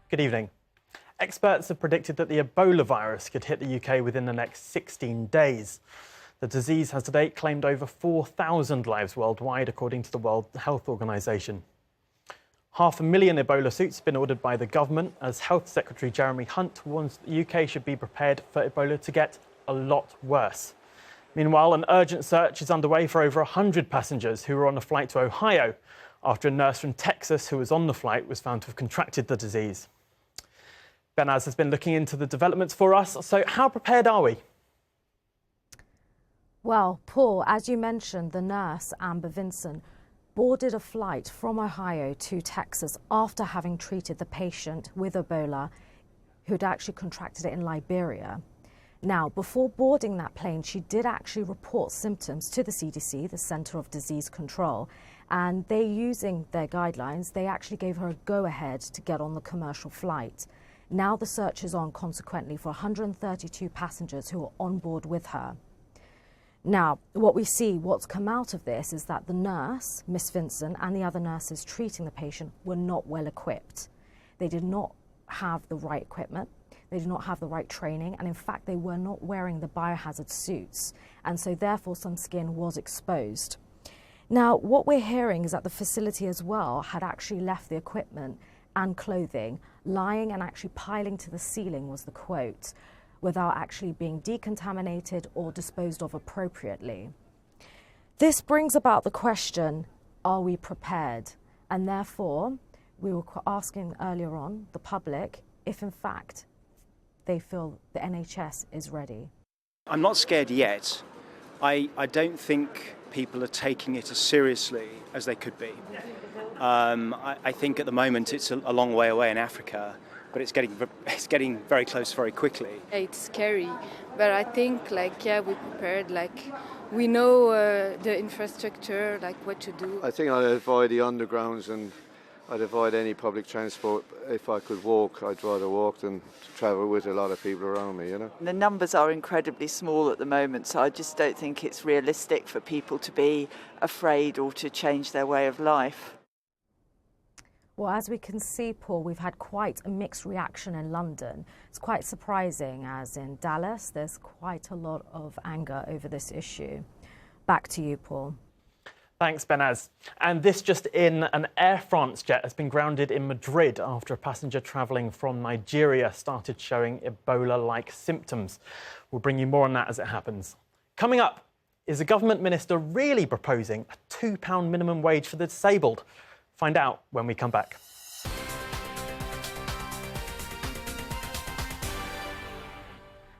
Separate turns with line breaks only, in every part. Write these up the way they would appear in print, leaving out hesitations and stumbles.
Good evening. Experts have predicted that the Ebola virus could hit the UK within the next 16 days. The disease has to date claimed over 4,000 lives worldwide, according to the World Health Organization. 500,000 Ebola suits have been ordered by the government, as Health Secretary Jeremy Hunt warns the UK should be prepared for Ebola to get a lot worse. Meanwhile, an urgent search is underway for over 100 passengers who were on a flight to Ohio after a nurse from Texas who was on the flight was found to have contracted the disease. Benaz has been looking into the developments for us. So how prepared are we?
Well, Paul, as you mentioned, the nurse, Amber Vinson, boarded a flight from Ohio to Texas after having treated the patient with Ebola who'd actually contracted it in Liberia. Now, before boarding that plane, she did actually report symptoms to the CDC, the Center of Disease Control, and they, using their guidelines, they actually gave her a go-ahead to get on the commercial flight. Now the search is on, consequently, for 132 passengers who are on board with her. Now, what's come out of this is that the nurse, Miss Vinson, and the other nurses treating the patient were not well equipped. They did not have the right equipment, they did not have the right training, and in fact they were not wearing the biohazard suits, and so therefore some skin was exposed. Now, what we're hearing is that the facility as well had actually left the equipment and clothing lying and actually piling to the ceiling, was the quote, without actually being decontaminated or disposed of appropriately. This brings about the question, are we prepared? And therefore, we were asking earlier on the public if in fact they feel the NHS is ready.
I'm not scared yet. I don't think people are taking it as seriously as they could be. I think at the moment it's a long way away in Africa, but it's getting very close very quickly.
It's scary, but I think we're prepared. We know the infrastructure, what to do.
I think I'd avoid the undergrounds and I'd avoid any public transport. If I could walk, I'd rather walk than travel with a lot of people around me, you know.
The numbers are incredibly small at the moment, so I just don't think it's realistic for people to be afraid or to change their way of life.
Well, as we can see, Paul, we've had quite a mixed reaction in London. It's quite surprising, as in Dallas, there's quite a lot of anger over this issue. Back to you, Paul.
Thanks, Benaz. And this just in, an Air France jet has been grounded in Madrid after a passenger travelling from Nigeria started showing Ebola-like symptoms. We'll bring you more on that as it happens. Coming up, is the government minister really proposing a £2 minimum wage for the disabled? Find out when we come back.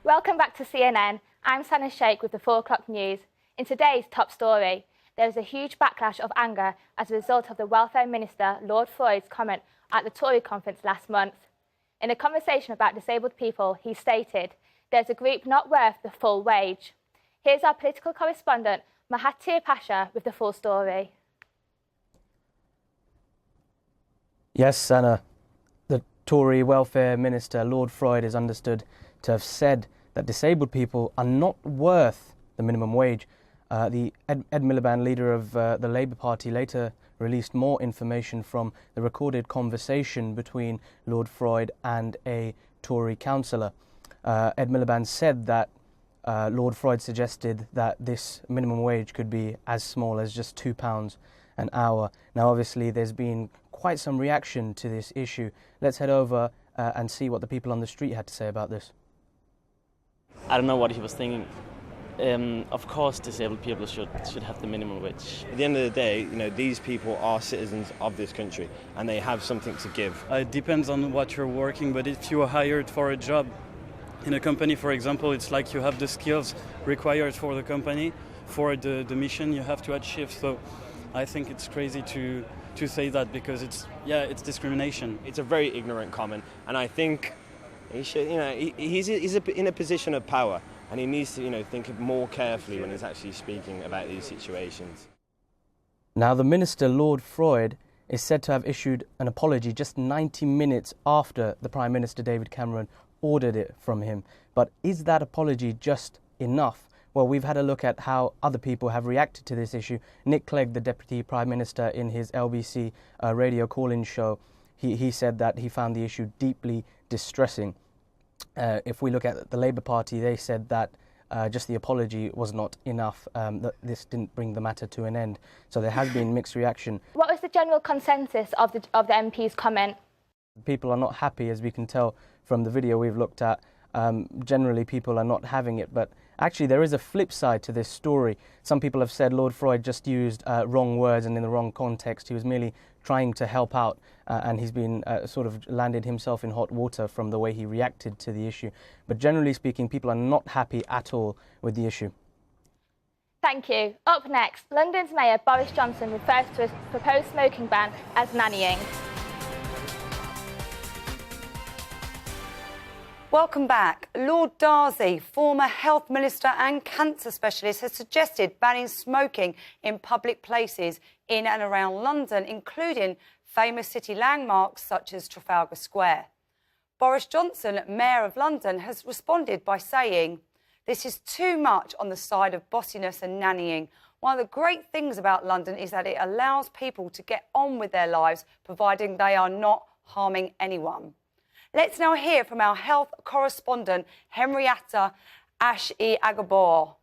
Welcome back to CNN. I'm Sanah Sheikh with the 4 o'clock news. In today's top story, there is a huge backlash of anger as a result of the Welfare Minister, Lord Freud's comment at the Tory conference last month. In a conversation about disabled people, he stated, "There's a group not worth the full wage." Here's our political correspondent, Mahathir Pasha, with the full story.
Yes, Sanah. The Tory Welfare Minister, Lord Freud, is understood to have said that disabled people are not worth the minimum wage. The Ed Miliband, leader of the Labour Party, later released more information from the recorded conversation between Lord Freud and a Tory councillor. Ed Miliband said that Lord Freud suggested that this minimum wage could be as small as just £2 an hour. Now, obviously, there's been quite some reaction to this issue. Let's head over and see what the people on the street had to say about this.
I don't know what he was thinking. Of course, disabled people should have the minimum wage.
At the end of the day, these people are citizens of this country and they have something to give.
It depends on what you're working, but if you are hired for a job in a company, for example, it's like you have the skills required for the company, for the mission you have to achieve. So I think it's crazy to say that because it's discrimination.
It's a very ignorant comment, and I think he should, he's in a position of power. And he needs to, think more carefully when he's actually speaking about these situations.
Now, the minister, Lord Freud, is said to have issued an apology just 90 minutes after the Prime Minister, David Cameron, ordered it from him. But is that apology just enough? Well, we've had a look at how other people have reacted to this issue. Nick Clegg, the Deputy Prime Minister, in his LBC radio call-in show, he said that he found the issue deeply distressing. If we look at the Labour Party, they said that just the apology was not enough, that this didn't bring the matter to an end. So there has been mixed reaction.
What was the general consensus of the MP's comment?
People are not happy, as we can tell from the video we've looked at. Generally, people are not having it, but actually there is a flip side to this story. Some people have said Lord Freud just used wrong words and in the wrong context. He was merely trying to help out, and he's been sort of landed himself in hot water from the way he reacted to the issue. But generally speaking, people are not happy at all with the issue.
Thank you. Up next, London's Mayor Boris Johnson refers to his proposed smoking ban as nannying.
Welcome back. Lord Darzi, former health minister and cancer specialist, has suggested banning smoking in public places in and around London, including famous city landmarks such as Trafalgar Square. Boris Johnson, Mayor of London, has responded by saying, "This is too much on the side of bossiness and nannying. One of the great things about London is that it allows people to get on with their lives, providing they are not harming anyone." Let's now hear from our health correspondent, Henrietta Ashiagbor.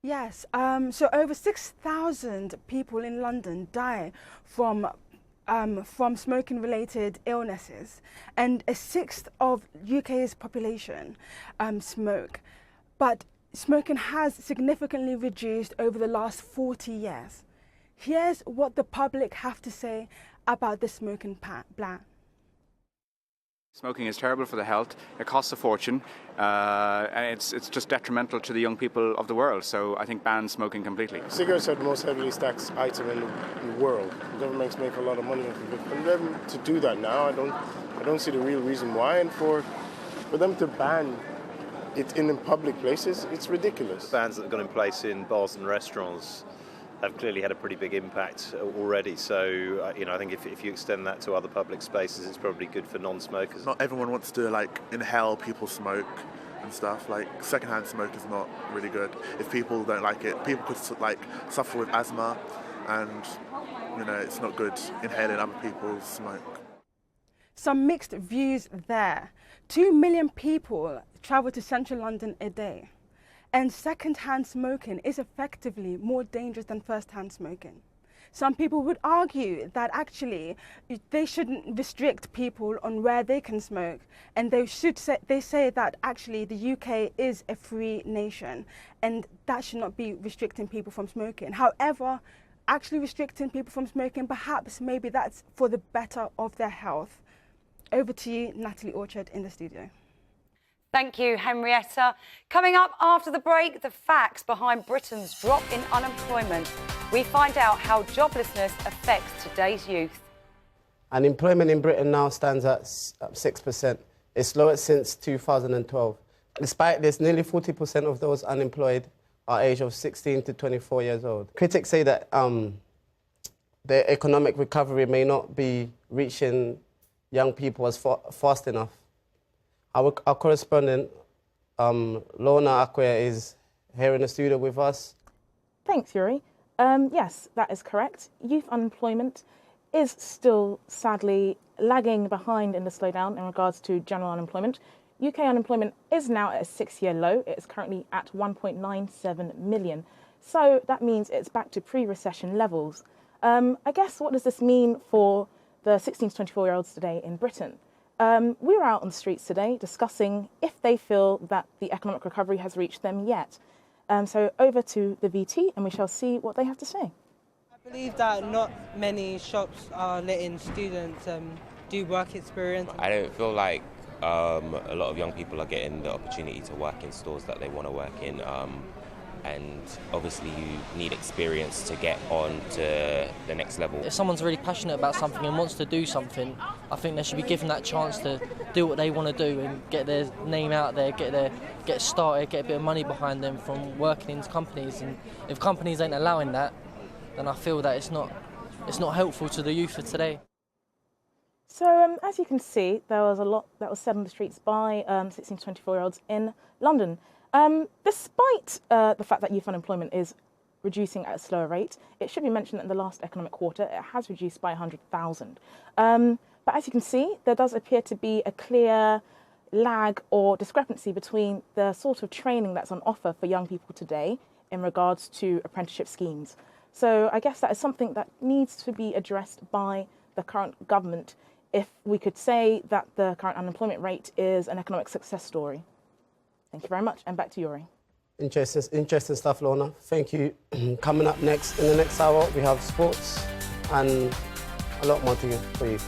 Yes, so over 6,000 people in London die from smoking-related illnesses, and a sixth of UK's population smoke. But smoking has significantly reduced over the last 40 years. Here's what the public have to say about the smoking ban.
Smoking is terrible for the health. It costs a fortune, and it's just detrimental to the young people of the world. So I think ban smoking completely.
Cigarettes are the most heavily taxed item in the world. The governments make a lot of money off of it. For them to do that now, I don't see the real reason why. And for them to ban it in public places, it's ridiculous.
The bans that have gone in place in bars and restaurants have clearly had a pretty big impact already. So, I think if you extend that to other public spaces, it's probably good for non-smokers.
Not everyone wants to inhale people's smoke and stuff. Secondhand smoke is not really good. If people don't like it, people could suffer with asthma, and it's not good inhaling other people's smoke.
Some mixed views there. 2 million people travel to central London a day. And second-hand smoking is effectively more dangerous than first-hand smoking. Some people would argue that actually they shouldn't restrict people on where they can smoke, and they say that actually the UK is a free nation, and that should not be restricting people from smoking. However, actually restricting people from smoking, perhaps maybe that's for the better of their health. Over to you, Natalie Orchard, in the studio.
Thank you, Henrietta. Coming up after the break, the facts behind Britain's drop in unemployment. We find out how joblessness affects today's youth.
Unemployment in Britain now stands at 6%. It's lowest since 2012. Despite this, nearly 40% of those unemployed are aged of 16 to 24 years old. Critics say that the economic recovery may not be reaching young people as fast enough. Our correspondent, Lorna Akwe, is here in the studio with us.
Thanks, Yuri. Yes, that is correct. Youth unemployment is still sadly lagging behind in the slowdown in regards to general unemployment. UK unemployment is now at a 6-year low. It is currently at 1.97 million. So that means it's back to pre-recession levels. I guess, what does this mean for the 16 to 24-year-olds today in Britain? We were out on the streets today discussing if they feel that the economic recovery has reached them yet. So over to the VT and we shall see what they have to say.
I believe that not many shops are letting students do work experience.
I don't feel like a lot of young people are getting the opportunity to work in stores that they want to work in. And obviously you need experience to get on to the next level.
If someone's really passionate about something and wants to do something, I think they should be given that chance to do what they want to do and get their name out there, get started, get a bit of money behind them from working in companies. And if companies ain't allowing that, then I feel that it's not helpful to the youth of today.
So as you can see, there was a lot that was said on the streets by 16 to 24-year-olds in London. Despite the fact that youth unemployment is reducing at a slower rate, it should be mentioned that in the last economic quarter it has reduced by 100,000. But as you can see, there does appear to be a clear lag or discrepancy between the sort of training that's on offer for young people today in regards to apprenticeship schemes. So I guess that is something that needs to be addressed by the current government if we could say that the current unemployment rate is an economic success story. Thank you very much, and back to Yuri.
Interesting stuff, Lorna. Thank you. Coming up next, in the next hour, we have sports and a lot more to you for you.